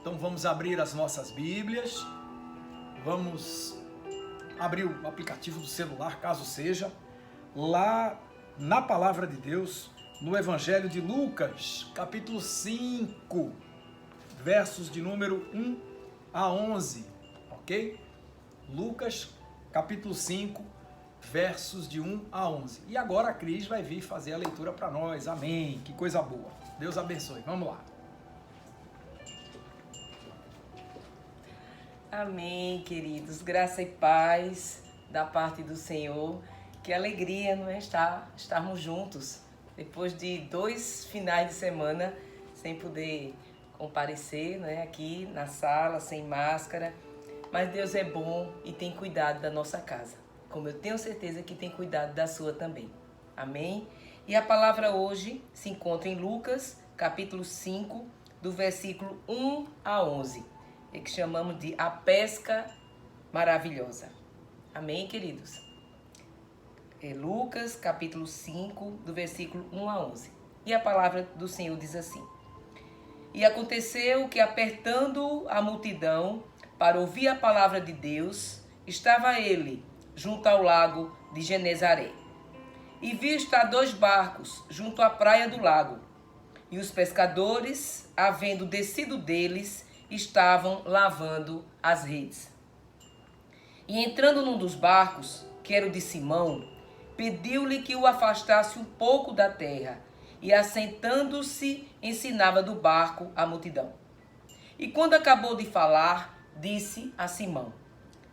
Então vamos abrir as nossas Bíblias, vamos abrir o aplicativo do celular, caso seja, lá na Palavra de Deus, no Evangelho de Lucas, capítulo 5, versos de número 1 a 11, ok? Lucas, capítulo 5, versos de 1 a 11. E agora a Cris vai vir fazer a leitura para nós, amém, que coisa boa. Deus abençoe, vamos lá. Amém, queridos. Graça e paz da parte do Senhor. Que alegria, não é? Estarmos juntos. Depois de 2 finais de semana sem poder comparecer, né? Aqui na sala, sem máscara. Mas Deus é bom e tem cuidado da nossa casa. Como eu tenho certeza que tem cuidado da sua também. Amém? E a palavra hoje se encontra em Lucas, capítulo 5, do versículo 1 a 11. É que chamamos de a pesca maravilhosa. Amém, queridos? É Lucas, capítulo 5, do versículo 1 a 11. E a palavra do Senhor diz assim: E aconteceu que, apertando a multidão para ouvir a palavra de Deus, estava ele junto ao lago de Genezaré. E viu estar 2 barcos junto à praia do lago. E os pescadores, havendo descido deles, estavam lavando as redes. E entrando num dos barcos, que era o de Simão, pediu-lhe que o afastasse um pouco da terra, e assentando-se, ensinava do barco a multidão. E quando acabou de falar, disse a Simão: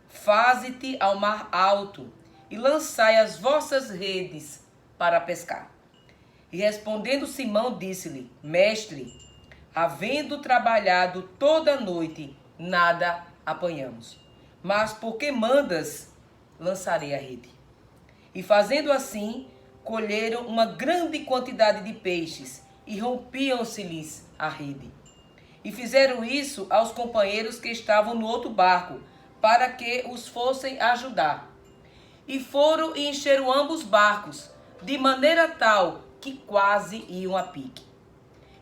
Faze-te ao mar alto, e lançai as vossas redes para pescar. E respondendo Simão, disse-lhe: Mestre, havendo trabalhado toda a noite, nada apanhamos. Mas porque mandas, lançarei a rede. E fazendo assim, colheram uma grande quantidade de peixes, e rompiam-se-lhes a rede. E fizeram isso aos companheiros que estavam no outro barco, para que os fossem ajudar. E foram e encheram ambos barcos, de maneira tal que quase iam a pique.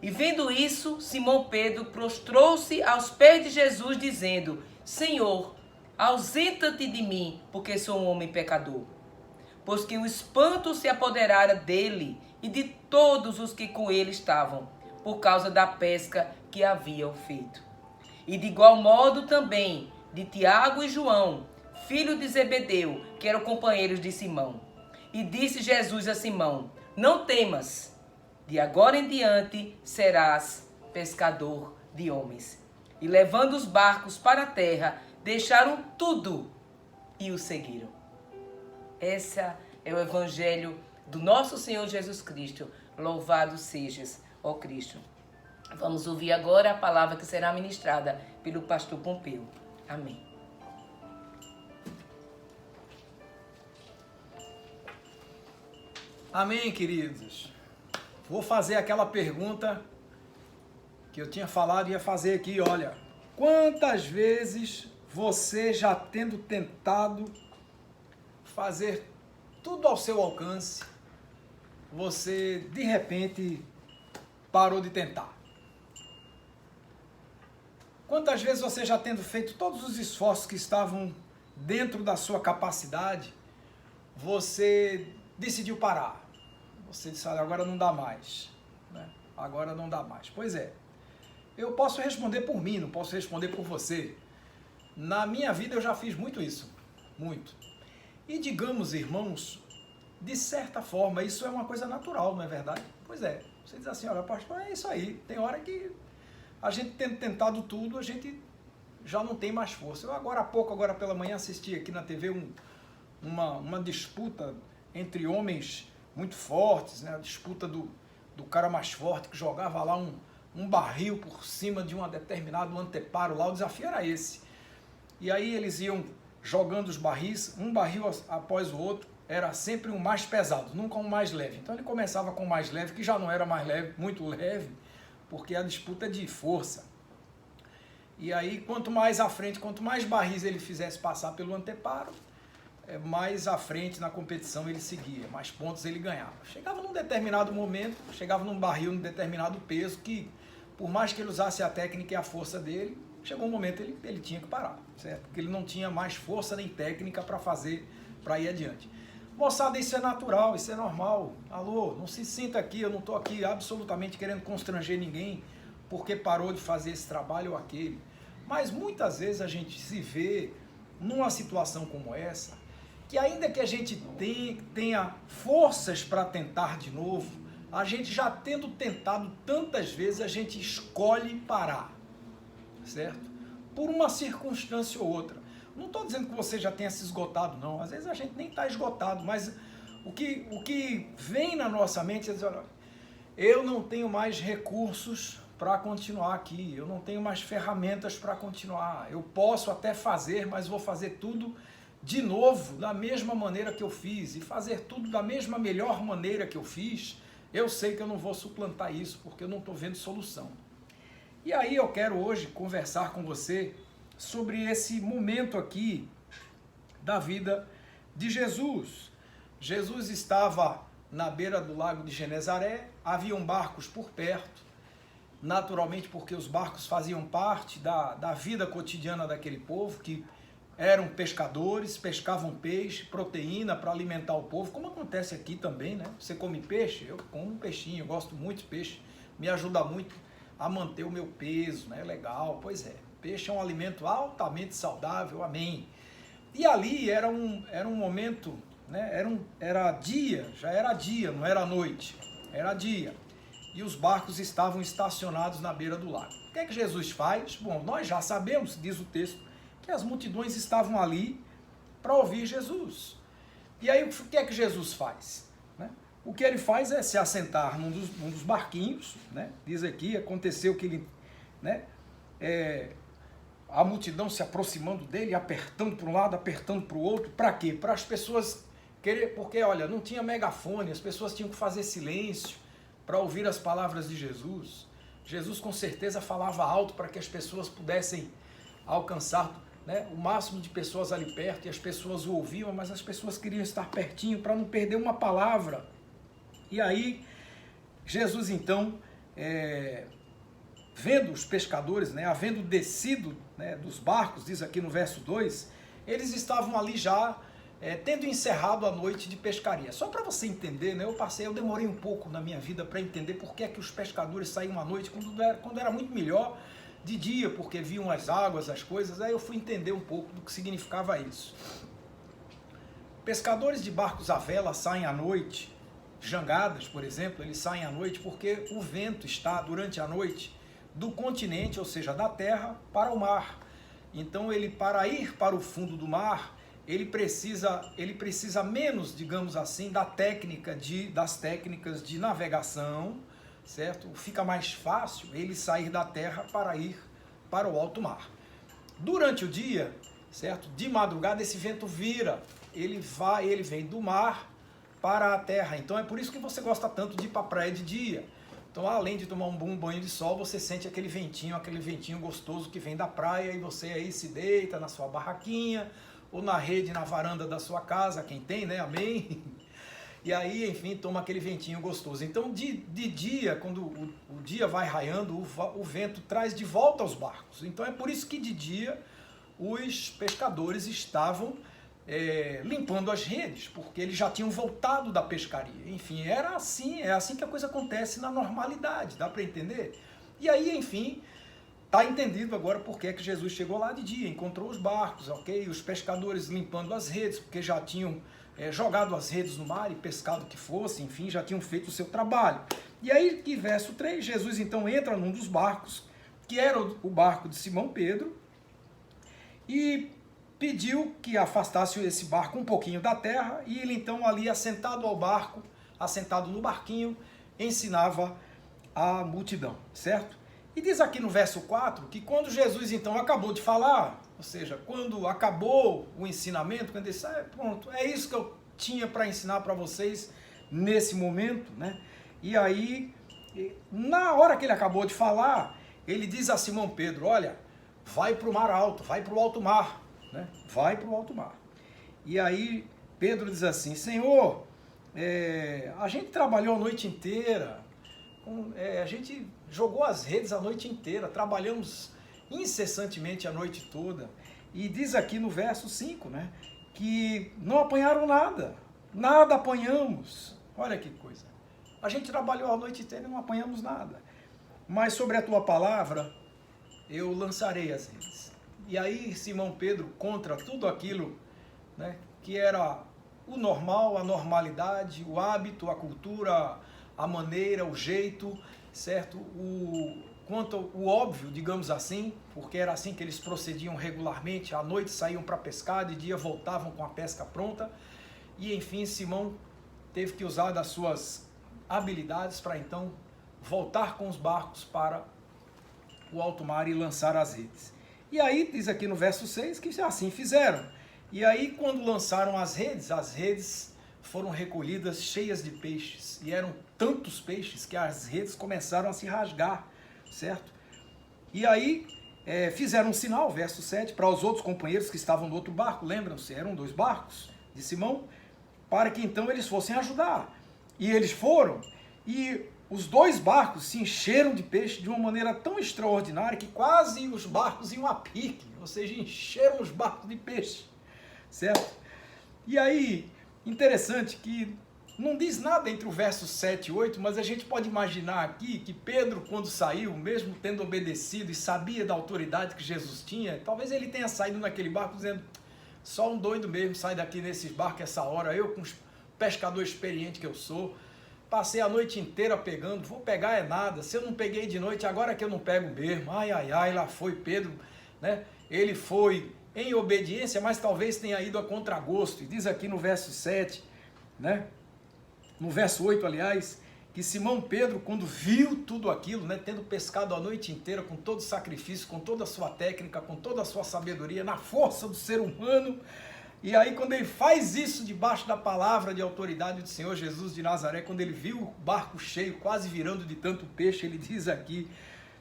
E vendo isso, Simão Pedro prostrou-se aos pés de Jesus, dizendo: Senhor, ausenta-te de mim, porque sou um homem pecador. Pois que o espanto se apoderara dele e de todos os que com ele estavam, por causa da pesca que haviam feito. E de igual modo também de Tiago e João, filho de Zebedeu, que eram companheiros de Simão. E disse Jesus a Simão: Não temas, de agora em diante serás pescador de homens. E levando os barcos para a terra, deixaram tudo e o seguiram. Esse é o evangelho do nosso Senhor Jesus Cristo. Louvado sejas, ó Cristo. Vamos ouvir agora a palavra que será ministrada pelo pastor Pompeu. Amém. Amém, queridos. Vou fazer aquela pergunta que eu tinha falado e ia fazer aqui, olha. Quantas vezes você já tendo tentado fazer tudo ao seu alcance, você de repente parou de tentar? Quantas vezes você já tendo feito todos os esforços que estavam dentro da sua capacidade, você decidiu parar? Você disse: olha, agora não dá mais, né? Agora não dá mais. Pois é, eu posso responder por mim, não posso responder por você. Na minha vida eu já fiz muito isso, muito. E digamos, irmãos, de certa forma isso é uma coisa natural, não é verdade? Pois é, você diz assim: olha, pastor, é isso aí, tem hora que a gente tendo tentado tudo, a gente já não tem mais força. Eu agora há pouco, agora pela manhã, assisti aqui na TV uma disputa entre homens muito fortes, né? A disputa do cara mais forte que jogava lá um barril por cima de um determinado anteparo lá. O desafio era esse. E aí eles iam jogando os barris, um barril após o outro, era sempre um mais pesado, nunca um mais leve. Então ele começava com o mais leve, que já não era mais leve, muito leve, porque a disputa é de força. E aí, quanto mais à frente, quanto mais barris ele fizesse passar pelo anteparo, mais à frente na competição ele seguia, mais pontos ele ganhava. Chegava num determinado momento, chegava num barril, num determinado peso, que por mais que ele usasse a técnica e a força dele, chegou um momento ele tinha que parar, certo? Porque ele não tinha mais força nem técnica para fazer, para ir adiante. Moçada, isso é natural, isso é normal. Alô, não se sinta aqui, eu não estou aqui absolutamente querendo constranger ninguém porque parou de fazer esse trabalho ou aquele. Mas muitas vezes a gente se vê numa situação como essa, que ainda que a gente tenha forças para tentar de novo, a gente já tendo tentado tantas vezes, a gente escolhe parar, certo? Por uma circunstância ou outra. Não estou dizendo que você já tenha se esgotado, não. Às vezes a gente nem está esgotado, mas o que vem na nossa mente é dizer, olha, eu não tenho mais recursos para continuar aqui, eu não tenho mais ferramentas para continuar. Eu posso até fazer, mas vou fazer tudo de novo, da mesma maneira que eu fiz, e fazer tudo da mesma melhor maneira que eu fiz, eu sei que eu não vou suplantar isso, porque eu não estou vendo solução. E aí eu quero hoje conversar com você sobre esse momento aqui da vida de Jesus. Jesus estava na beira do lago de Genezaré, haviam barcos por perto, naturalmente porque os barcos faziam parte da vida cotidiana daquele povo, que eram pescadores, pescavam peixe, proteína para alimentar o povo, como acontece aqui também, né? Você come peixe? Eu como um peixinho, eu gosto muito de peixe, me ajuda muito a manter o meu peso, né? Legal, pois é. Peixe é um alimento altamente saudável, amém. E ali era um momento, né? Era dia, já era dia, não era noite, era dia. E os barcos estavam estacionados na beira do lago. O que é que Jesus faz? Bom, nós já sabemos, diz o texto, que as multidões estavam ali para ouvir Jesus. E aí o que é que Jesus faz? Né? O que ele faz é se assentar num dos barquinhos, né? Diz aqui, aconteceu que ele, né? A multidão se aproximando dele, apertando para um lado, apertando para o outro, para quê? Para as pessoas querer, porque olha, não tinha megafone, as pessoas tinham que fazer silêncio para ouvir as palavras de Jesus. Jesus com certeza falava alto para que as pessoas pudessem alcançar, né, o máximo de pessoas ali perto, e as pessoas o ouviam, mas as pessoas queriam estar pertinho para não perder uma palavra. E aí, Jesus então, vendo os pescadores, né, havendo descido, né, dos barcos, diz aqui no verso 2, eles estavam ali já tendo encerrado a noite de pescaria. Só para você entender, né, eu demorei um pouco na minha vida para entender por que é que os pescadores saíam à noite, quando era muito melhor de dia, porque viam as águas, as coisas. Aí eu fui entender um pouco do que significava isso. Pescadores de barcos à vela saem à noite, jangadas, por exemplo, eles saem à noite porque o vento está, durante a noite, do continente, ou seja, da terra, para o mar. Então, para ir para o fundo do mar, ele precisa menos, digamos assim, das técnicas de navegação, certo? Fica mais fácil ele sair da terra para ir para o alto mar. Durante o dia, certo? De madrugada esse vento vira, ele vem do mar para a terra. Então é por isso que você gosta tanto de ir para a praia de dia. Então, além de tomar um bom banho de sol, você sente aquele ventinho gostoso que vem da praia, e você aí se deita na sua barraquinha ou na rede, na varanda da sua casa, quem tem, né? Amém? E aí, enfim, toma aquele ventinho gostoso. Então, de dia, quando o dia vai raiando, o vento traz de volta os barcos. Então, é por isso que de dia os pescadores estavam limpando as redes, porque eles já tinham voltado da pescaria. Enfim, é assim que a coisa acontece na normalidade, dá para entender? E aí, enfim, está entendido agora por que Jesus chegou lá de dia, encontrou os barcos, ok? Os pescadores limpando as redes, porque já tinham jogado as redes no mar e pescado o que fosse, enfim, já tinham feito o seu trabalho. E aí, que verso 3, Jesus então entra num dos barcos, que era o barco de Simão Pedro, e pediu que afastasse esse barco um pouquinho da terra, e ele então ali assentado no barquinho, ensinava a multidão, certo? E diz aqui no verso 4 que quando Jesus então acabou de falar, ou seja, quando acabou o ensinamento, quando ele disse, pronto, é isso que eu tinha para ensinar para vocês nesse momento, né? E aí, na hora que ele acabou de falar, ele diz a Simão Pedro, olha, vai para o mar alto, vai para o alto mar, né? Vai para o alto mar. E aí Pedro diz assim, Senhor, a gente trabalhou a noite inteira, a gente jogou as redes a noite inteira, trabalhamos incessantemente a noite toda. E diz aqui no verso 5, né, que não apanharam nada, nada apanhamos. Olha que coisa. A gente trabalhou a noite inteira e não apanhamos nada. Mas sobre a tua palavra, eu lançarei as redes. E aí Simão Pedro, contra tudo aquilo, né, que era o normal, a normalidade, o hábito, a cultura, a maneira, o jeito, certo? Quanto o óbvio, digamos assim, porque era assim que eles procediam regularmente, à noite saíam para pescar, de dia voltavam com a pesca pronta, e enfim Simão teve que usar das suas habilidades para então voltar com os barcos para o alto mar e lançar as redes. E aí diz aqui no verso 6 que assim fizeram. E aí quando lançaram as redes foram recolhidas cheias de peixes, e eram tantos peixes que as redes começaram a se rasgar, certo? E aí fizeram um sinal, verso 7, para os outros companheiros que estavam no outro barco, lembram-se, eram 2 barcos de Simão, para que então eles fossem ajudar. E eles foram, e os 2 barcos se encheram de peixe de uma maneira tão extraordinária que quase os barcos iam a pique, ou seja, encheram os barcos de peixe, certo? E aí, interessante que não diz nada entre o verso 7 e 8, mas a gente pode imaginar aqui que Pedro, quando saiu, mesmo tendo obedecido e sabia da autoridade que Jesus tinha, talvez ele tenha saído naquele barco dizendo, só um doido mesmo sai daqui nesse barco essa hora, eu com os pescador experiente que eu sou, passei a noite inteira pegando, vou pegar é nada, se eu não peguei de noite, agora que eu não pego mesmo, ai, ai, ai, lá foi Pedro, né? Ele foi em obediência, mas talvez tenha ido a contragosto, e diz aqui no verso 7, né? No verso 8, aliás, que Simão Pedro, quando viu tudo aquilo, né, tendo pescado a noite inteira, com todo o sacrifício, com toda a sua técnica, com toda a sua sabedoria, na força do ser humano, e aí quando ele faz isso debaixo da palavra de autoridade do Senhor Jesus de Nazaré, quando ele viu o barco cheio, quase virando de tanto peixe, ele diz aqui,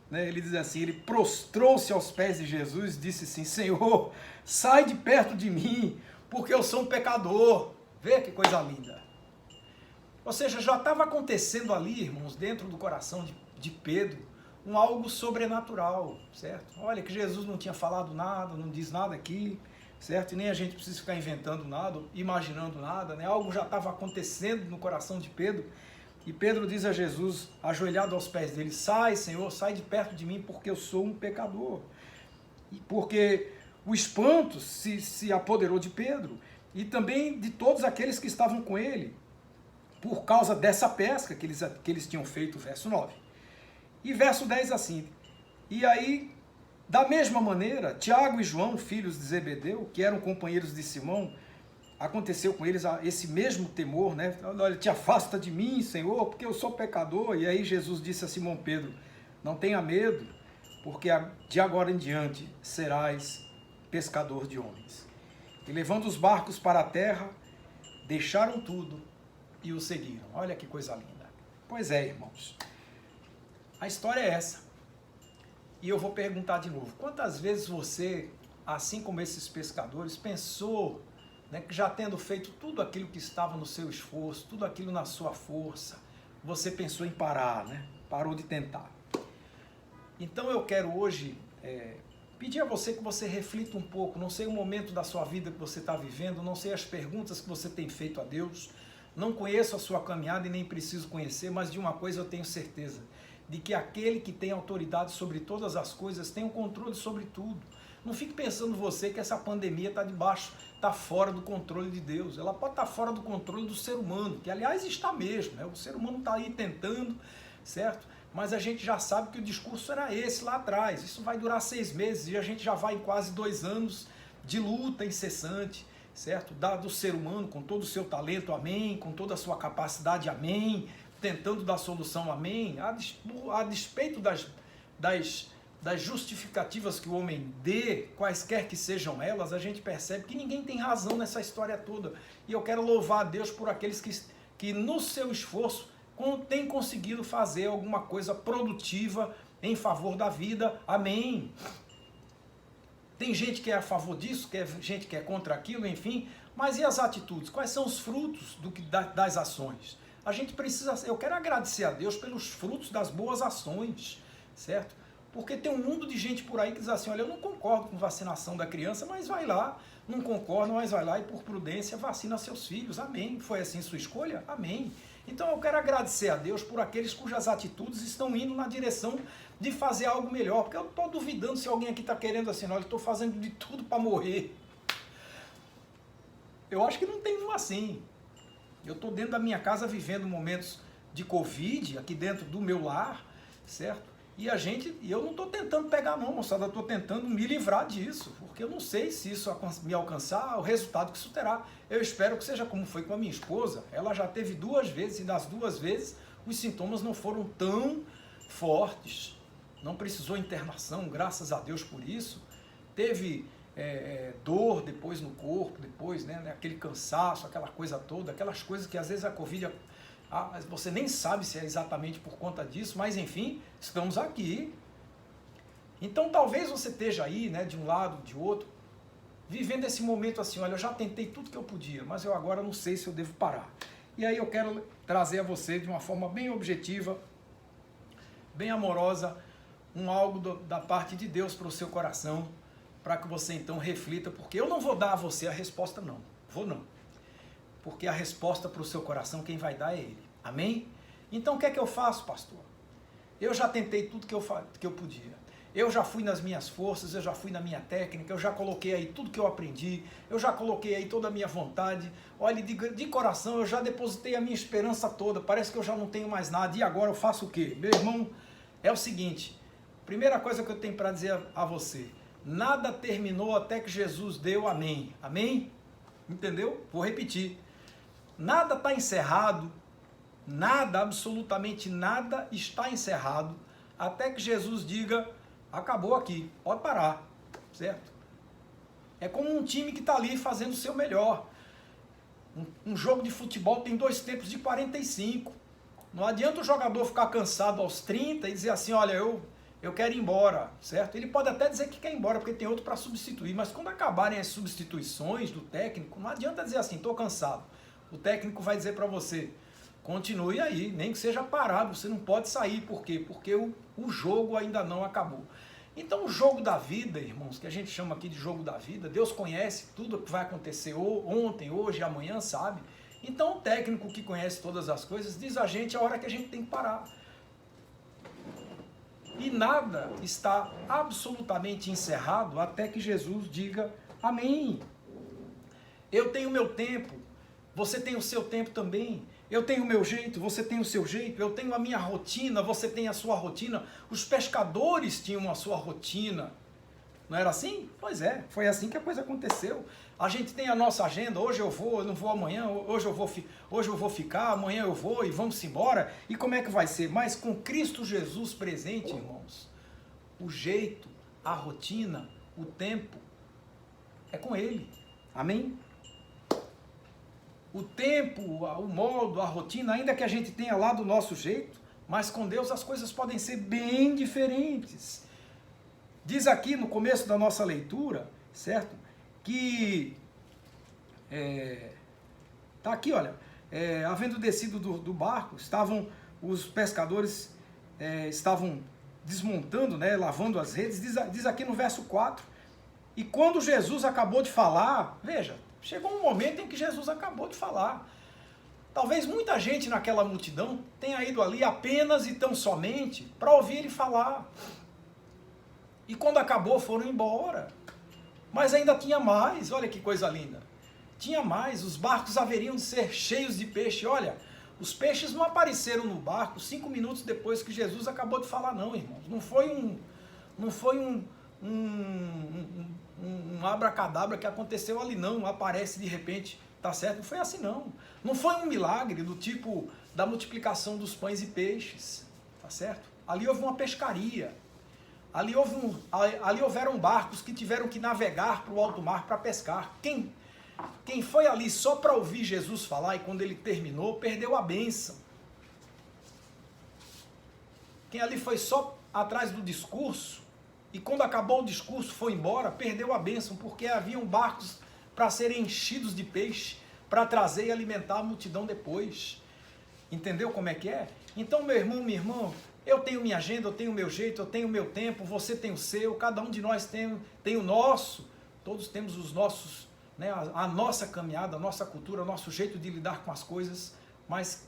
né, ele diz assim, ele prostrou-se aos pés de Jesus e disse assim, Senhor, sai de perto de mim, porque eu sou um pecador. Vê que coisa linda. Ou seja, já estava acontecendo ali, irmãos, dentro do coração de Pedro, algo sobrenatural, certo? Olha que Jesus não tinha falado nada, não diz nada aqui, certo? E nem a gente precisa ficar inventando nada, imaginando nada, né? Algo já estava acontecendo no coração de Pedro, e Pedro diz a Jesus, ajoelhado aos pés dele, sai, Senhor, sai de perto de mim, porque eu sou um pecador. E porque o espanto se apoderou de Pedro, e também de todos aqueles que estavam com ele, por causa dessa pesca que eles tinham feito, verso 9. E verso 10 assim, e aí, da mesma maneira, Tiago e João, filhos de Zebedeu, que eram companheiros de Simão, aconteceu com eles esse mesmo temor, né? Olha, te afasta de mim, Senhor, porque eu sou pecador. E aí Jesus disse a Simão Pedro, não tenha medo, porque de agora em diante serás pescador de homens. E levando os barcos para a terra, deixaram tudo e o seguiram. Olha que coisa linda. Pois é, irmãos. A história é essa. E eu vou perguntar de novo. Quantas vezes você, assim como esses pescadores, pensou, né, que já tendo feito tudo aquilo que estava no seu esforço, tudo aquilo na sua força, você pensou em parar, né? Parou de tentar. Então eu quero hoje pedir a você que você reflita um pouco. Não sei o momento da sua vida que você está vivendo, não sei as perguntas que você tem feito a Deus, não conheço a sua caminhada e nem preciso conhecer, mas de uma coisa eu tenho certeza, de que aquele que tem autoridade sobre todas as coisas tem o controle sobre tudo. Não fique pensando você que essa pandemia está fora do controle de Deus. Ela pode estar fora do controle do ser humano, que aliás está mesmo, né? O ser humano está aí tentando, certo? Mas a gente já sabe que o discurso era esse lá atrás. Isso vai durar 6 meses e a gente já vai em quase 2 anos de luta incessante, certo? Do ser humano, com todo o seu talento, amém, com toda a sua capacidade, amém, tentando dar solução, amém, a despeito das justificativas que o homem dê, quaisquer que sejam elas, a gente percebe que ninguém tem razão nessa história toda. E eu quero louvar a Deus por aqueles que no seu esforço têm conseguido fazer alguma coisa produtiva em favor da vida, amém. Tem gente que é a favor disso, gente que é contra aquilo, enfim, mas e as atitudes? Quais são os frutos das ações? A gente precisa, eu quero agradecer a Deus pelos frutos das boas ações, certo? Porque tem um mundo de gente por aí que diz assim, olha, eu não concordo com vacinação da criança, mas vai lá, não concordo, mas vai lá e por prudência vacina seus filhos, amém. Foi assim sua escolha? Amém. Então eu quero agradecer a Deus por aqueles cujas atitudes estão indo na direção de fazer algo melhor, porque eu estou duvidando se alguém aqui está querendo assim, olha, eu estou fazendo de tudo para morrer. Eu acho que não tem um assim. Eu estou dentro da minha casa vivendo momentos de Covid, aqui dentro do meu lar, certo? E eu não estou tentando pegar não, moçada, eu estou tentando me livrar disso, porque eu não sei se isso me alcançar, o resultado que isso terá. Eu espero que seja como foi com a minha esposa. Ela já teve 2 vezes, e das 2 vezes os sintomas não foram tão fortes. Não precisou internação, graças a Deus por isso. Teve dor depois no corpo, depois, né, aquele cansaço, aquela coisa toda, aquelas coisas que às vezes a Covid, você nem sabe se é exatamente por conta disso, mas enfim, estamos aqui. Então talvez você esteja aí, né, de um lado, de outro, vivendo esse momento assim, olha, eu já tentei tudo que eu podia, mas eu agora não sei se eu devo parar. E aí eu quero trazer a você de uma forma bem objetiva, bem amorosa, algo da parte de Deus para o seu coração, para que você então reflita, porque eu não vou dar a você a resposta não, vou não. Porque a resposta para o seu coração, quem vai dar é Ele. Amém? Então o que é que eu faço, pastor? Eu já tentei tudo que eu podia. Eu já fui nas minhas forças, eu já fui na minha técnica, eu já coloquei aí tudo que eu aprendi, eu já coloquei aí toda a minha vontade. Olha, de coração, eu já depositei a minha esperança toda, parece que eu já não tenho mais nada. E agora eu faço o quê? Meu irmão, é o seguinte, primeira coisa que eu tenho para dizer a você, nada terminou até que Jesus deu amém. Amém? Entendeu? Vou repetir. Nada está encerrado, nada, absolutamente nada está encerrado, até que Jesus diga, acabou aqui, pode parar, certo? É como um time que está ali fazendo o seu melhor. Um jogo de futebol tem 2 tempos de 45. Não adianta o jogador ficar cansado aos 30 e dizer assim, olha, eu quero ir embora, certo? Ele pode até dizer que quer ir embora, porque tem outro para substituir, mas quando acabarem as substituições do técnico, não adianta dizer assim, estou cansado. O técnico vai dizer para você, continue aí, nem que seja parado, você não pode sair. Por quê? Porque o jogo ainda não acabou. Então o jogo da vida, irmãos, que a gente chama aqui de jogo da vida, Deus conhece tudo o que vai acontecer ontem, hoje, amanhã, sabe? Então o técnico que conhece todas as coisas diz a gente a hora que a gente tem que parar. E nada está absolutamente encerrado até que Jesus diga amém. Eu tenho o meu tempo, você tem o seu tempo também. Eu tenho o meu jeito, você tem o seu jeito. Eu tenho a minha rotina, você tem a sua rotina. Os pescadores tinham a sua rotina. Não era assim? Pois é, foi assim que a coisa aconteceu. A gente tem a nossa agenda, hoje eu vou, eu não vou amanhã, hoje eu vou ficar, amanhã eu vou e vamos embora. E como é que vai ser? Mas com Cristo Jesus presente, irmãos, o jeito, a rotina, o tempo, é com Ele. Amém? O tempo, o modo, a rotina, ainda que a gente tenha lá do nosso jeito, mas com Deus as coisas podem ser bem diferentes. Diz aqui no começo da nossa leitura, certo? Que, tá aqui, olha, havendo descido do barco, os pescadores estavam desmontando, né, lavando as redes, diz aqui no verso 4, e quando Jesus acabou de falar, veja, chegou um momento em que Jesus acabou de falar. Talvez muita gente naquela multidão tenha ido ali apenas e tão somente para ouvir ele falar. E quando acabou, foram embora. Mas ainda tinha mais, olha que coisa linda. Tinha mais, os barcos haveriam de ser cheios de peixe. Olha, os peixes não apareceram no barco 5 minutos depois que Jesus acabou de falar, não, irmãos. Não foi um abracadabra que aconteceu ali, não. Aparece de repente, tá certo? Não foi assim, não. Não foi um milagre do tipo da multiplicação dos pães e peixes, tá certo? Ali houve uma pescaria. Ali houveram barcos que tiveram que navegar para o alto mar para pescar. Quem foi ali só para ouvir Jesus falar e quando ele terminou, perdeu a bênção. Quem ali foi só atrás do discurso e quando acabou o discurso foi embora, perdeu a bênção, porque haviam barcos para serem enchidos de peixe, para trazer e alimentar a multidão depois. Entendeu como é que é? Então, meu irmão, minha irmã, eu tenho minha agenda, eu tenho o meu jeito, eu tenho o meu tempo, você tem o seu, cada um de nós tem o nosso, todos temos os nossos, né, a nossa caminhada, a nossa cultura, o nosso jeito de lidar com as coisas, mas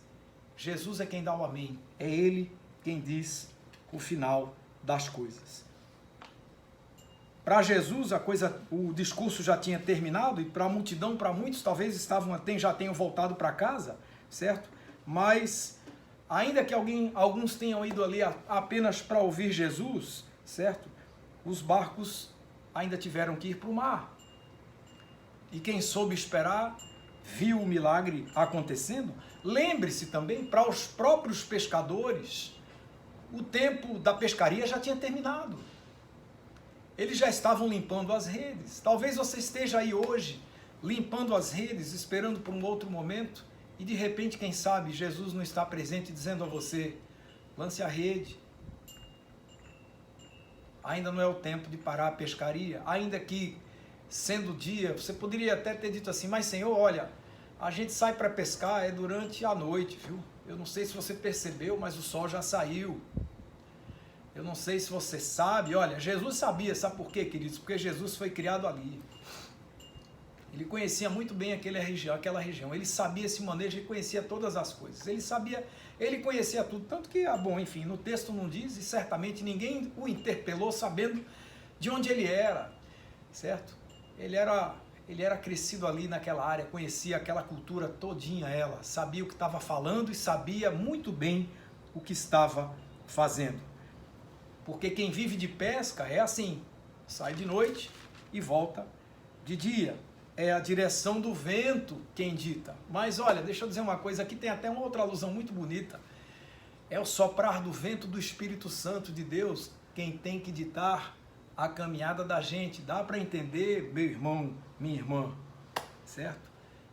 Jesus é quem dá o amém, é Ele quem diz o final das coisas. Para Jesus o discurso já tinha terminado, e para a multidão, para muitos talvez já tenham voltado para casa, certo? Mas ainda que alguns tenham ido ali apenas para ouvir Jesus, certo? Os barcos ainda tiveram que ir para o mar. E quem soube esperar, viu o milagre acontecendo. Lembre-se também, para os próprios pescadores, o tempo da pescaria já tinha terminado. Eles já estavam limpando as redes. Talvez você esteja aí hoje, limpando as redes, esperando por um outro momento, e de repente, quem sabe, Jesus não está presente dizendo a você, lance a rede. Ainda não é o tempo de parar a pescaria, ainda que, sendo dia, você poderia até ter dito assim, mas Senhor, olha, a gente sai para pescar durante a noite, viu? Eu não sei se você percebeu, mas o sol já saiu. Eu não sei se você sabe, olha, Jesus sabia, sabe por quê, queridos? Porque Jesus foi criado ali. Ele conhecia muito bem aquela região, ele sabia esse manejo e conhecia todas as coisas. Ele conhecia tudo, tanto que, enfim, no texto não diz, e certamente ninguém o interpelou sabendo de onde ele era, certo? Ele era crescido ali naquela área, conhecia aquela cultura todinha, sabia o que estava falando e sabia muito bem o que estava fazendo. Porque quem vive de pesca é assim, sai de noite e volta de dia. É a direção do vento quem dita. Mas olha, deixa eu dizer uma coisa, aqui tem até uma outra alusão muito bonita. É o soprar do vento do Espírito Santo de Deus quem tem que ditar a caminhada da gente. Dá para entender, meu irmão, minha irmã, certo?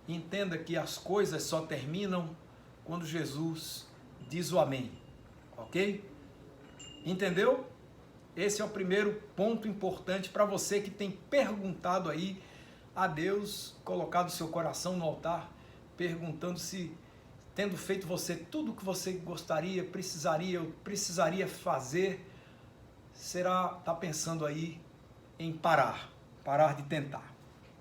Entenda que as coisas só terminam quando Jesus diz o amém, ok? Entendeu? Esse é o primeiro ponto importante para você que tem perguntado aí a Deus, colocado seu coração no altar, perguntando se, tendo feito você tudo o que você gostaria, precisaria fazer, está pensando aí em parar de tentar.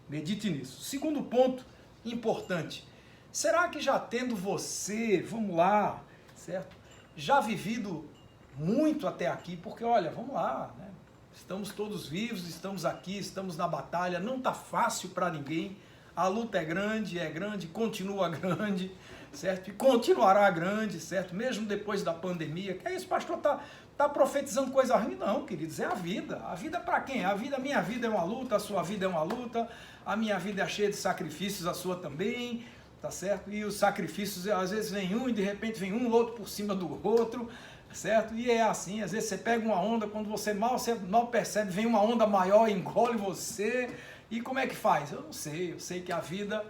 Medite nisso. Segundo ponto importante, será que já tendo você, vamos lá, certo? Já vivido muito até aqui, porque olha, vamos lá, né? Estamos todos vivos, estamos aqui, estamos na batalha, não está fácil para ninguém, a luta é grande, continua grande, certo? E continuará grande, certo? Mesmo depois da pandemia. Que é isso, pastor, tá profetizando coisa ruim? Não, queridos, é a vida. A vida para quem? A minha vida é uma luta, a sua vida é uma luta, a minha vida é cheia de sacrifícios, a sua também, tá certo? E os sacrifícios, às vezes vem um e de repente vem um outro por cima do outro, certo? E é assim, às vezes você pega uma onda, quando você mal percebe, vem uma onda maior e engole você. E como é que faz? Eu não sei, eu sei que a vida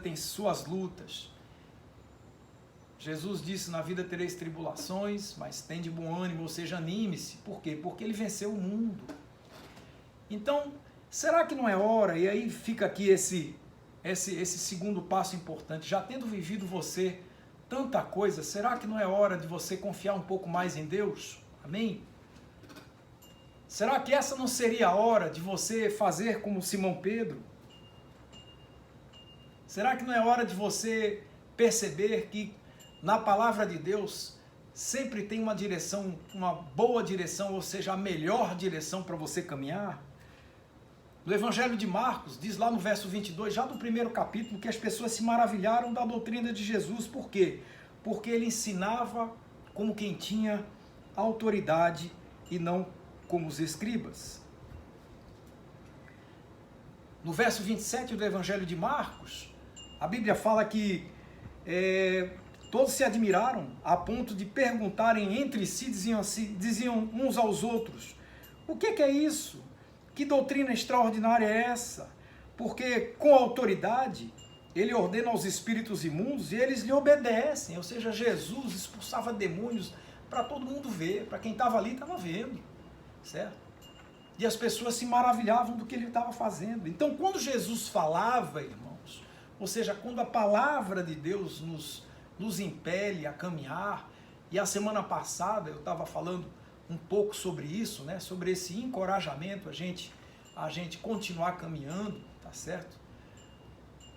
tem suas lutas. Jesus disse, na vida tereis tribulações, mas tende bom ânimo, ou seja, anime-se. Por quê? Porque ele venceu o mundo. Então, será que não é hora, e aí fica aqui esse segundo passo importante, já tendo vivido você tanta coisa, será que não é hora de você confiar um pouco mais em Deus? Amém? Será que essa não seria a hora de você fazer como Simão Pedro? Será que não é hora de você perceber que na palavra de Deus sempre tem uma direção, uma boa direção, ou seja, a melhor direção para você caminhar? No Evangelho de Marcos, diz lá no verso 22, já do primeiro capítulo, que as pessoas se maravilharam da doutrina de Jesus. Por quê? Porque ele ensinava como quem tinha autoridade e não como os escribas. No verso 27 do Evangelho de Marcos, a Bíblia fala que todos se admiraram a ponto de perguntarem entre si, diziam uns aos outros, o que é isso? Que doutrina extraordinária é essa? Porque com autoridade ele ordena aos espíritos imundos e eles lhe obedecem. Ou seja, Jesus expulsava demônios para todo mundo ver, para quem estava ali estava vendo, certo? E as pessoas se maravilhavam do que ele estava fazendo. Então, quando Jesus falava, irmãos, ou seja, quando a palavra de Deus nos impele a caminhar. E a semana passada eu estava falando um pouco sobre isso, né? Sobre esse encorajamento, a gente continuar caminhando, tá certo?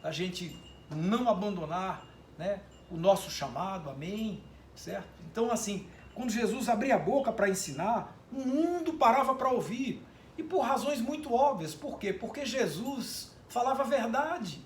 A gente não abandonar, né, o nosso chamado, amém? Certo? Então, assim, quando Jesus abria a boca para ensinar, o mundo parava para ouvir. E por razões muito óbvias. Por quê? Porque Jesus falava a verdade.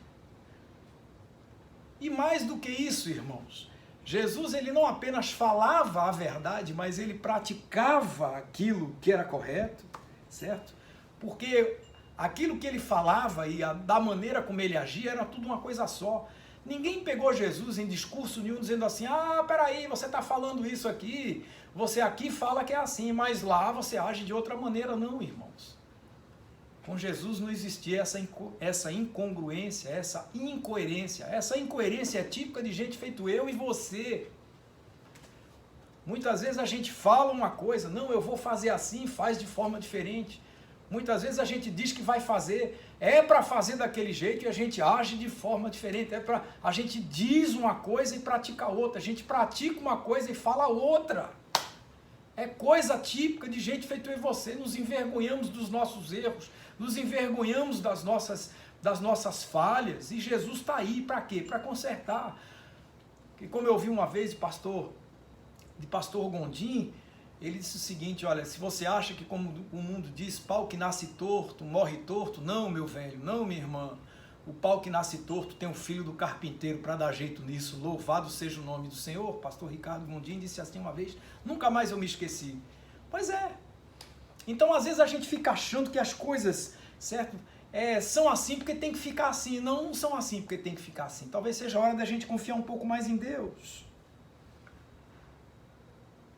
E mais do que isso, irmãos, Jesus, ele não apenas falava a verdade, mas ele praticava aquilo que era correto, certo? Porque aquilo que ele falava e da maneira como ele agia era tudo uma coisa só. Ninguém pegou Jesus em discurso nenhum dizendo assim, peraí, você está falando isso aqui, você aqui fala que é assim, mas lá você age de outra maneira. Não, irmãos. Com Jesus não existia essa incongruência, essa incoerência. Essa incoerência é típica de gente feito eu e você. Muitas vezes a gente fala uma coisa, não, eu vou fazer assim, faz de forma diferente. Muitas vezes a gente diz que vai fazer, é para fazer daquele jeito e a gente age de forma diferente. A gente diz uma coisa e pratica outra. A gente pratica uma coisa e fala outra. É coisa típica de gente feito eu e você. Nos envergonhamos dos nossos erros, nos envergonhamos das nossas falhas. E Jesus está aí para quê? Para consertar. Que como eu vi uma vez de pastor Gondim, ele disse o seguinte, olha, se você acha que como o mundo diz, pau que nasce torto, morre torto, não, meu velho, não, minha irmã. O pau que nasce torto tem um filho do carpinteiro para dar jeito nisso, louvado seja o nome do Senhor. Pastor Ricardo Gondim disse assim uma vez, nunca mais eu me esqueci. Pois é. Então, às vezes a gente fica achando que as coisas, certo, são assim porque tem que ficar assim. Não são assim porque tem que ficar assim. Talvez seja a hora da gente confiar um pouco mais em Deus.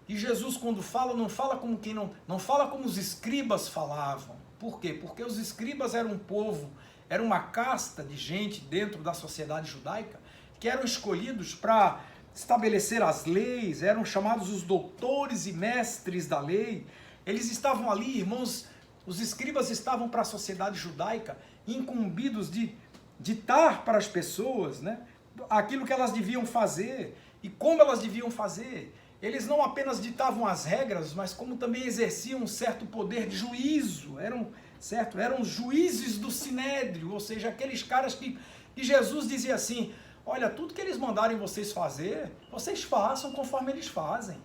E Jesus, quando fala, não fala como quem não fala como os escribas falavam. Por quê? Porque os escribas eram um povo, era uma casta de gente dentro da sociedade judaica que eram escolhidos para estabelecer as leis, eram chamados os doutores e mestres da lei. Eles estavam ali, irmãos, os escribas estavam para a sociedade judaica incumbidos de ditar para as pessoas, né, aquilo que elas deviam fazer e como elas deviam fazer. Eles não apenas ditavam as regras, mas como também exerciam um certo poder de juízo. Eram juízes do sinédrio, ou seja, aqueles caras que Jesus dizia assim, olha, tudo que eles mandarem vocês fazer, vocês façam conforme eles fazem,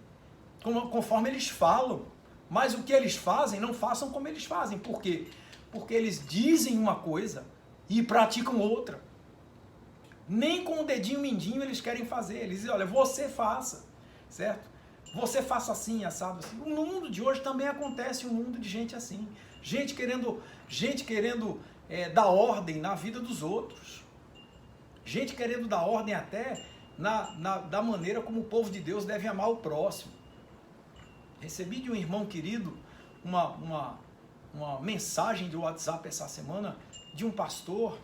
conforme eles falam. Mas o que eles fazem, não façam como eles fazem. Por quê? Porque eles dizem uma coisa e praticam outra. Nem com o dedinho mindinho eles querem fazer. Eles dizem, olha, você faça. Certo? Você faça assim, assado assim. No mundo de hoje também acontece um mundo de gente assim. Gente querendo dar ordem na vida dos outros. Gente querendo dar ordem até da maneira como o povo de Deus deve amar o próximo. Recebi de um irmão querido uma mensagem de WhatsApp essa semana de um pastor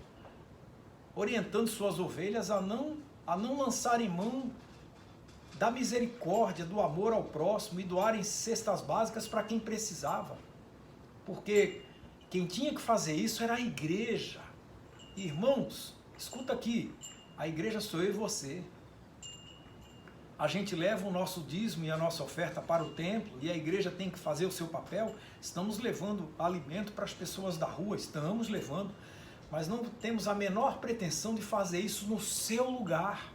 orientando suas ovelhas a não lançarem mão da misericórdia, do amor ao próximo e doarem cestas básicas para quem precisava. Porque quem tinha que fazer isso era a igreja. Irmãos, escuta aqui, a igreja sou eu e você. A gente leva o nosso dízimo e a nossa oferta para o templo e a igreja tem que fazer o seu papel. Estamos levando alimento para as pessoas da rua, estamos levando, mas não temos a menor pretensão de fazer isso no seu lugar.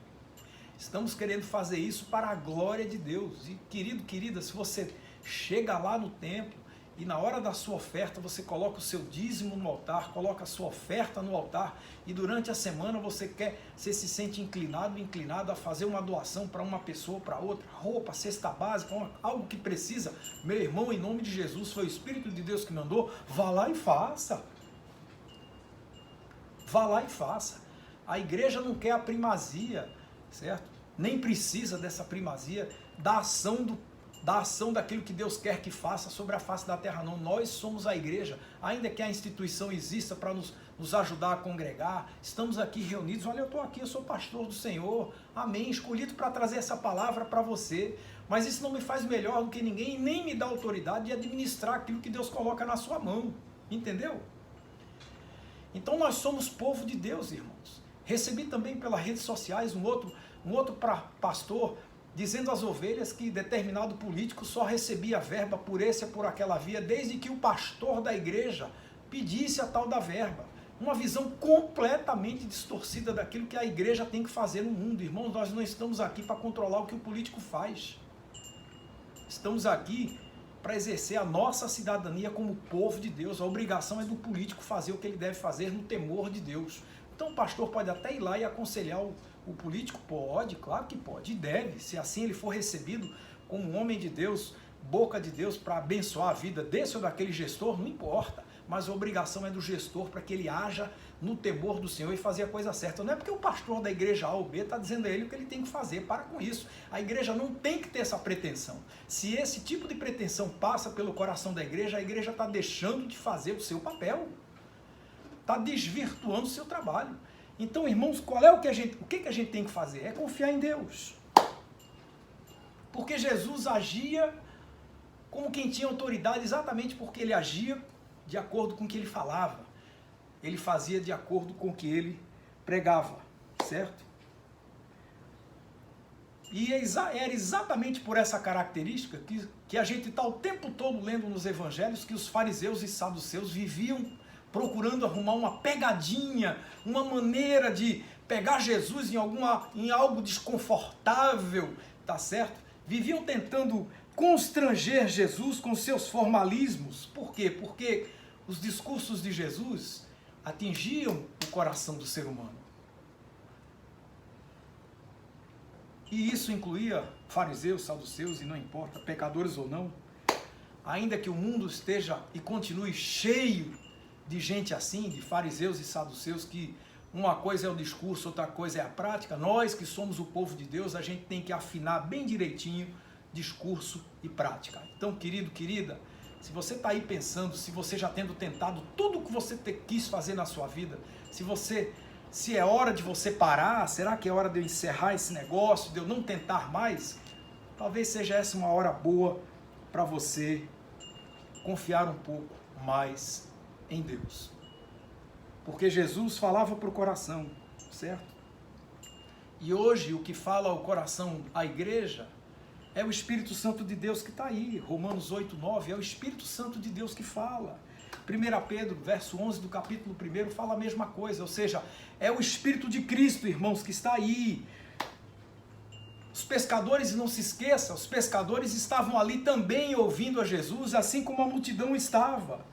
Estamos querendo fazer isso para a glória de Deus. E querido, querida, se você chega lá no templo e na hora da sua oferta você coloca o seu dízimo no altar, coloca a sua oferta no altar e durante a semana você se sente inclinado a fazer uma doação para uma pessoa, para outra, roupa, cesta básica, algo que precisa, meu irmão, em nome de Jesus, foi o Espírito de Deus que mandou, vá lá e faça. Vá lá e faça. A igreja não quer a primazia, certo? Nem precisa dessa primazia da ação daquilo que Deus quer que faça sobre a face da terra, não. Nós somos a igreja, ainda que a instituição exista para nos ajudar a congregar, estamos aqui reunidos, olha, eu estou aqui, eu sou pastor do Senhor, amém, escolhido para trazer essa palavra para você, mas isso não me faz melhor do que ninguém e nem me dá autoridade de administrar aquilo que Deus coloca na sua mão, entendeu? Então nós somos povo de Deus, irmãos. Recebi também pelas redes sociais um um outro pastor dizendo às ovelhas que determinado político só recebia verba por esse ou por aquela via, desde que o pastor da igreja pedisse a tal da verba. Uma visão completamente distorcida daquilo que a igreja tem que fazer no mundo. Irmãos, nós não estamos aqui para controlar o que o político faz. Estamos aqui para exercer a nossa cidadania como povo de Deus. A obrigação é do político fazer o que ele deve fazer no temor de Deus. Então o pastor pode até ir lá e aconselhar o político? Pode, claro que pode, e deve, se assim ele for recebido como um homem de Deus, boca de Deus, para abençoar a vida desse ou daquele gestor, não importa, mas a obrigação é do gestor para que ele haja no temor do Senhor e fazer a coisa certa. Não é porque o pastor da igreja A ou B está dizendo a ele o que ele tem que fazer, para com isso. A igreja não tem que ter essa pretensão. Se esse tipo de pretensão passa pelo coração da igreja, a igreja está deixando de fazer o seu papel, está desvirtuando o seu trabalho. Então, irmãos, o que a gente tem que fazer? É confiar em Deus. Porque Jesus agia como quem tinha autoridade, exatamente porque ele agia de acordo com o que ele falava. Ele fazia de acordo com o que ele pregava, certo? E era exatamente por essa característica que a gente está o tempo todo lendo nos evangelhos que os fariseus e saduceus viviam procurando arrumar uma pegadinha, uma maneira de pegar Jesus em algo desconfortável, tá certo? Viviam tentando constranger Jesus com seus formalismos. Por quê? Porque os discursos de Jesus atingiam o coração do ser humano. E isso incluía fariseus, saduceus, e não importa, pecadores ou não. Ainda que o mundo esteja e continue cheio de gente assim, de fariseus e saduceus, que uma coisa é o discurso, outra coisa é a prática, nós que somos o povo de Deus, a gente tem que afinar bem direitinho discurso e prática. Então, querido, querida, se você está aí pensando, se você já tendo tentado tudo o que você quis fazer na sua vida, se é hora de você parar, será que é hora de eu encerrar esse negócio, de eu não tentar mais? Talvez seja essa uma hora boa para você confiar um pouco mais em Deus. Porque Jesus falava para o coração, certo? E hoje o que fala ao coração, à igreja, é o Espírito Santo de Deus que está aí. Romanos 8, 9, é o Espírito Santo de Deus que fala. 1 Pedro, verso 11 do capítulo 1, fala a mesma coisa. Ou seja, é o Espírito de Cristo, irmãos, que está aí. Os pescadores, não se esqueça, os pescadores estavam ali também ouvindo a Jesus, assim como a multidão estava.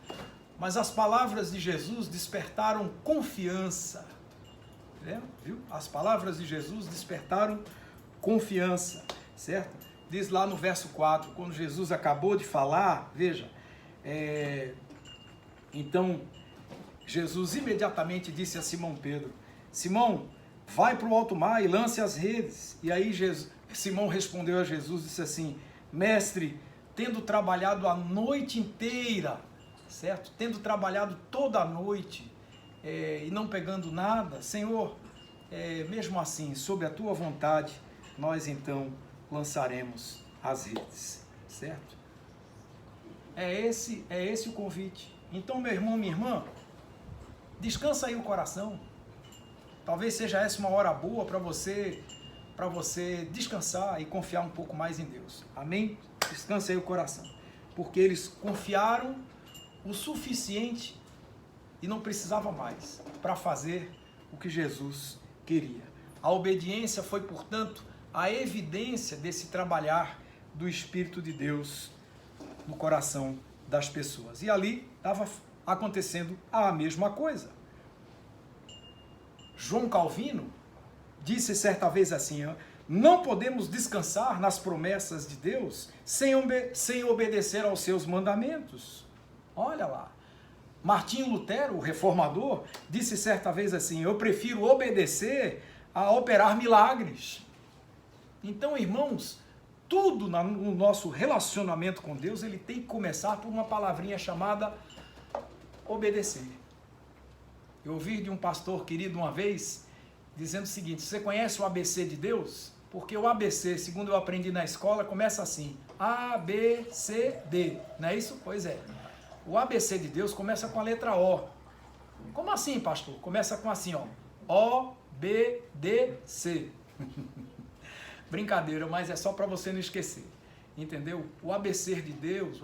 Mas as palavras de Jesus despertaram confiança. Viu? As palavras de Jesus despertaram confiança, certo? Diz lá no verso 4, quando Jesus acabou de falar, veja, então Jesus imediatamente disse a Simão Pedro, Simão, vai para o alto mar e lance as redes. E aí Simão respondeu a Jesus, disse assim, mestre, tendo trabalhado a noite inteira, certo? Tendo trabalhado toda a noite e não pegando nada, Senhor, mesmo assim, sob a tua vontade, nós então lançaremos as redes, certo? É esse o convite. Então, meu irmão, minha irmã, descansa aí o coração. Talvez seja essa uma hora boa para você descansar e confiar um pouco mais em Deus. Amém? Descansa aí o coração. Porque eles confiaram o suficiente e não precisava mais para fazer o que Jesus queria. A obediência foi, portanto, a evidência desse trabalhar do Espírito de Deus no coração das pessoas. E ali estava acontecendo a mesma coisa. João Calvino disse certa vez assim, não podemos descansar nas promessas de Deus sem obedecer aos seus mandamentos. Olha lá. Martinho Lutero, o reformador, disse certa vez assim, eu prefiro obedecer a operar milagres. Então, irmãos, tudo no nosso relacionamento com Deus, ele tem que começar por uma palavrinha chamada obedecer. Eu ouvi de um pastor querido uma vez, dizendo o seguinte, você conhece o ABC de Deus? Porque o ABC, segundo eu aprendi na escola, começa assim, A, B, C, D, não é isso? Pois é. O ABC de Deus começa com a letra O. Como assim, pastor? Começa com assim, ó, O, B, D, C. Brincadeira, mas é só para você não esquecer. Entendeu? O ABC de Deus,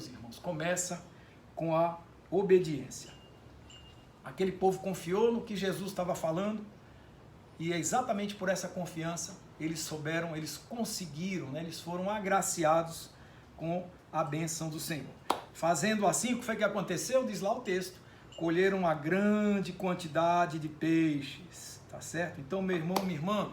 irmãos, começa com a obediência. Aquele povo confiou no que Jesus estava falando e é exatamente por essa confiança eles conseguiram, né? Eles foram agraciados com a bênção do Senhor. Fazendo assim, o que foi que aconteceu? Diz lá o texto, colheram uma grande quantidade de peixes, tá certo? Então, meu irmão, minha irmã,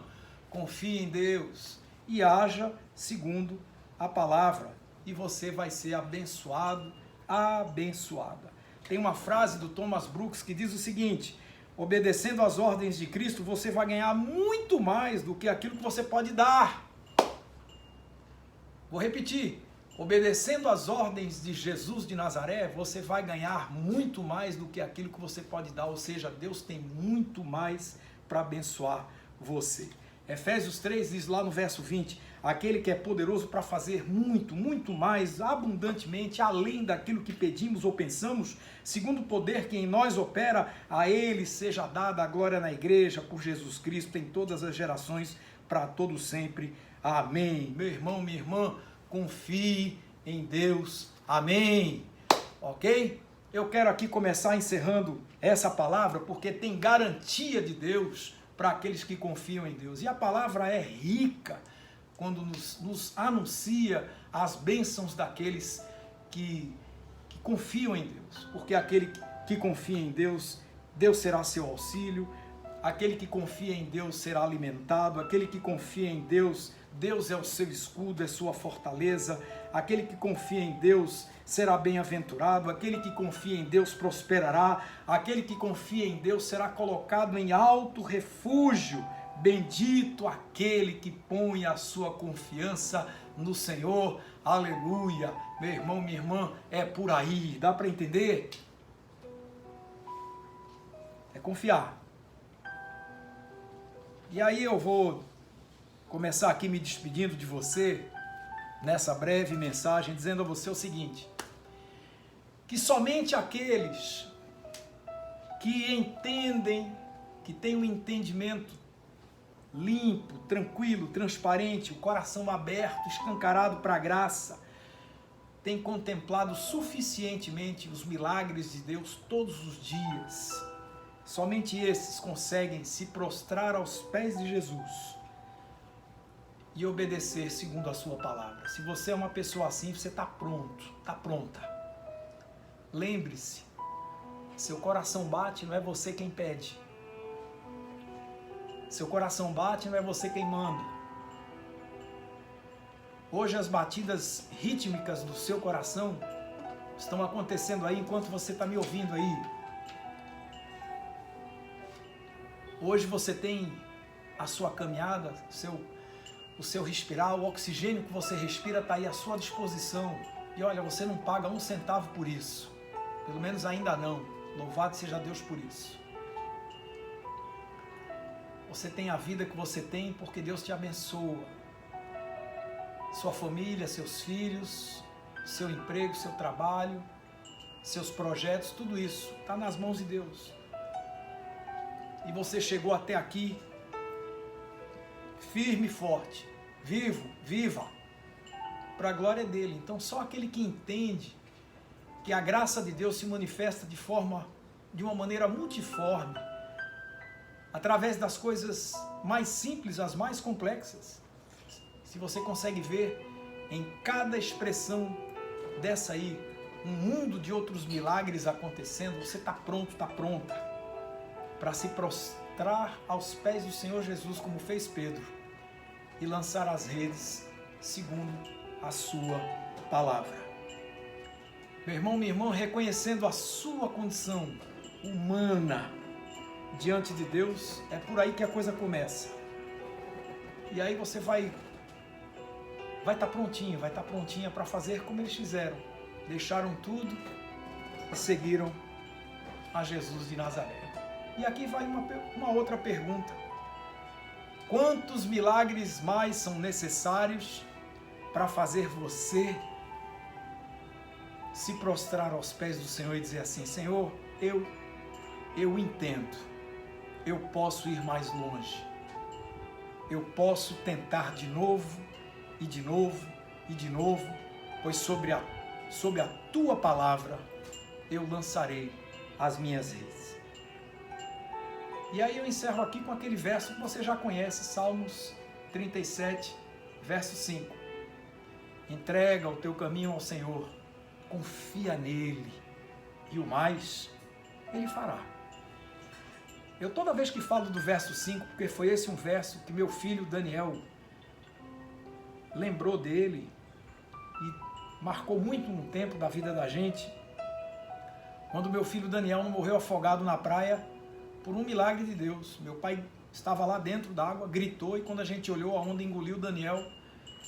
confie em Deus e haja segundo a palavra e você vai ser abençoado, abençoada. Tem uma frase do Thomas Brooks que diz o seguinte: obedecendo às ordens de Cristo, você vai ganhar muito mais do que aquilo que você pode dar. Vou repetir. Obedecendo às ordens de Jesus de Nazaré, você vai ganhar muito mais do que aquilo que você pode dar. Ou seja, Deus tem muito mais para abençoar você. Efésios 3 diz lá no verso 20, aquele que é poderoso para fazer muito, muito mais, abundantemente, além daquilo que pedimos ou pensamos, segundo o poder que em nós opera, a ele seja dada a glória na igreja, por Jesus Cristo, em todas as gerações, para todo sempre. Amém. Meu irmão, minha irmã, confie em Deus. Amém. Ok? Eu quero aqui começar encerrando essa palavra, porque tem garantia de Deus para aqueles que confiam em Deus. E a palavra é rica quando nos anuncia as bênçãos daqueles que confiam em Deus. Porque aquele que confia em Deus, Deus será seu auxílio. Aquele que confia em Deus será alimentado. Aquele que confia em Deus, Deus é o seu escudo, é sua fortaleza. Aquele que confia em Deus será bem-aventurado. Aquele que confia em Deus prosperará. Aquele que confia em Deus será colocado em alto refúgio. Bendito aquele que põe a sua confiança no Senhor. Aleluia. Meu irmão, minha irmã, é por aí. Dá para entender? É confiar. E aí eu vou começar aqui me despedindo de você, nessa breve mensagem, dizendo a você o seguinte: que somente aqueles que entendem, que têm um entendimento limpo, tranquilo, transparente, o coração aberto, escancarado para a graça, têm contemplado suficientemente os milagres de Deus todos os dias. Somente esses conseguem se prostrar aos pés de Jesus e obedecer segundo a sua palavra. Se você é uma pessoa assim, você está pronto, está pronta. Lembre-se, seu coração bate, não é você quem pede. Seu coração bate, não é você quem manda. Hoje as batidas rítmicas do seu coração estão acontecendo aí enquanto você está me ouvindo aí. Hoje você tem a sua caminhada, o seu respirar, o oxigênio que você respira está aí à sua disposição. E olha, você não paga um centavo por isso. Pelo menos ainda não. Louvado seja Deus por isso. Você tem a vida que você tem porque Deus te abençoa. Sua família, seus filhos, seu emprego, seu trabalho, seus projetos, tudo isso está nas mãos de Deus. E você chegou até aqui firme e forte, viva, para a glória dele. Então só aquele que entende que a graça de Deus se manifesta de uma maneira multiforme, através das coisas mais simples às mais complexas. Se você consegue ver em cada expressão dessa aí, um mundo de outros milagres acontecendo, você está pronto, está pronta para se prostrar aos pés do Senhor Jesus, como fez Pedro, e lançar as redes segundo a sua palavra. Meu irmão, minha irmã, reconhecendo a sua condição humana diante de Deus, é por aí que a coisa começa. E aí você vai estar prontinho, vai estar prontinha para fazer como eles fizeram. Deixaram tudo e seguiram a Jesus de Nazaré. E aqui vai uma outra pergunta. Quantos milagres mais são necessários para fazer você se prostrar aos pés do Senhor e dizer assim: Senhor, eu entendo, eu posso ir mais longe, eu posso tentar de novo, e de novo, e de novo, pois sobre a tua palavra eu lançarei as minhas redes. E aí eu encerro aqui com aquele verso que você já conhece, Salmos 37, verso 5. Entrega o teu caminho ao Senhor, confia nele, e o mais ele fará. Eu toda vez que falo do verso 5, porque foi esse um verso que meu filho Daniel lembrou dele e marcou muito um tempo da vida da gente, quando meu filho Daniel não morreu afogado na praia por um milagre de Deus. Meu pai estava lá dentro d'água, gritou, e quando a gente olhou, a onda engoliu Daniel.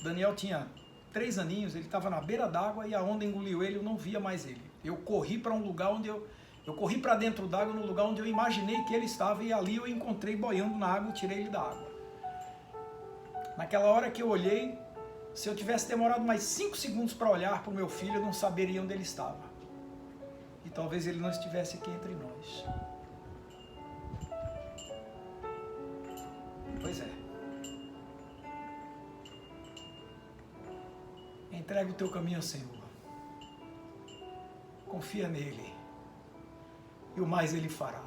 Daniel tinha 3 aninhos, ele estava na beira d'água e a onda engoliu ele, eu não via mais ele. Eu corri para um lugar onde eu corri para dentro d'água, no lugar onde eu imaginei que ele estava, e ali eu encontrei boiando na água e tirei ele da água. Naquela hora que eu olhei, se eu tivesse demorado mais 5 segundos para olhar para o meu filho, eu não saberia onde ele estava. E talvez ele não estivesse aqui entre nós. Pois é. Entrega o teu caminho ao Senhor. Confia nele. E o mais ele fará.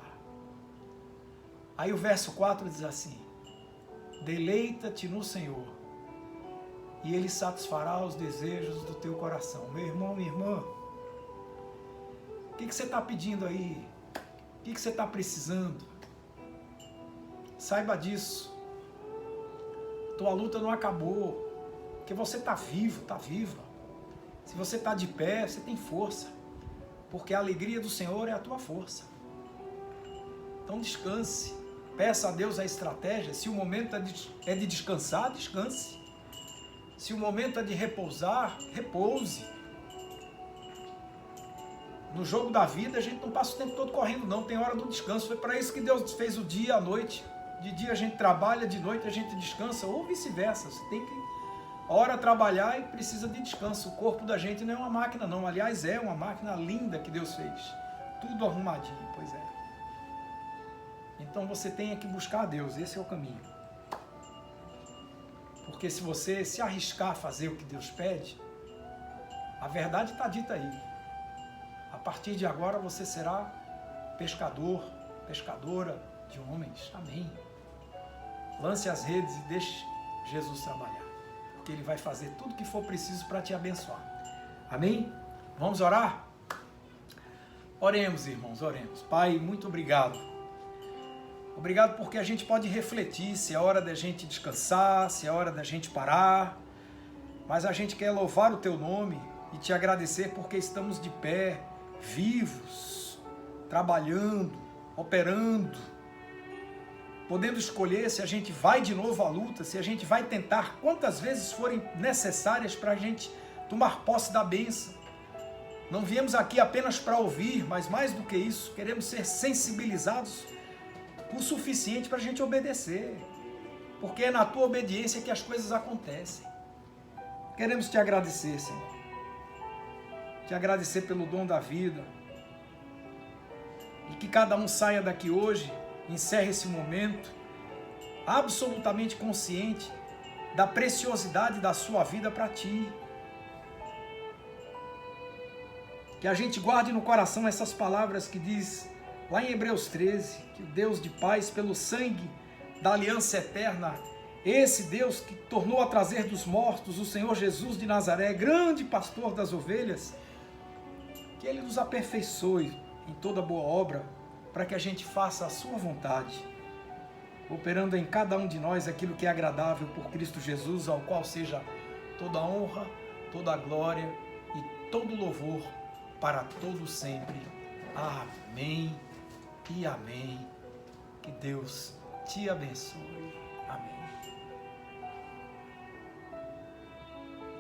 Aí o verso 4 diz assim: deleita-te no Senhor, e ele satisfará os desejos do teu coração. Meu irmão, minha irmã, o que você está pedindo aí? O que você está precisando? Saiba disso. Tua luta não acabou. Porque você está vivo, está viva. Se você está de pé, você tem força. Porque a alegria do Senhor é a tua força. Então descanse. Peça a Deus a estratégia. Se o momento é de descansar, descanse. Se o momento é de repousar, repouse. No jogo da vida, a gente não passa o tempo todo correndo, não. Tem hora do descanso. Foi para isso que Deus fez o dia e a noite. De dia a gente trabalha, de noite a gente descansa, ou vice-versa. Você tem que, a hora, trabalhar e precisa de descanso. O corpo da gente não é uma máquina, não. Aliás, é uma máquina linda que Deus fez. Tudo arrumadinho, pois é. Então você tem que buscar a Deus, esse é o caminho. Porque se você se arriscar a fazer o que Deus pede, a verdade está dita aí. A partir de agora você será pescador, pescadora de homens. Amém. Lance as redes e deixe Jesus trabalhar. Porque Ele vai fazer tudo o que for preciso para te abençoar. Amém? Vamos orar? Oremos, irmãos, oremos. Pai, muito obrigado. Obrigado porque a gente pode refletir se é hora da gente descansar, se é hora da gente parar. Mas a gente quer louvar o Teu nome e Te agradecer porque estamos de pé, vivos, trabalhando, operando, podendo escolher se a gente vai de novo à luta, se a gente vai tentar quantas vezes forem necessárias para a gente tomar posse da bênção. Não viemos aqui apenas para ouvir, mas mais do que isso, queremos ser sensibilizados o suficiente para a gente obedecer, porque é na Tua obediência que as coisas acontecem. Queremos Te agradecer, Senhor. Te agradecer pelo dom da vida. E que cada um saia daqui hoje, encerre esse momento, absolutamente consciente da preciosidade da sua vida para Ti. Que a gente guarde no coração essas palavras que diz lá em Hebreus 13, que o Deus de paz, pelo sangue da aliança eterna, esse Deus que tornou a trazer dos mortos o Senhor Jesus de Nazaré, grande pastor das ovelhas, que Ele nos aperfeiçoe em toda boa obra, para que a gente faça a sua vontade, operando em cada um de nós aquilo que é agradável por Cristo Jesus, ao qual seja toda a honra, toda a glória e todo o louvor para todo sempre. Amém e amém. Que Deus te abençoe.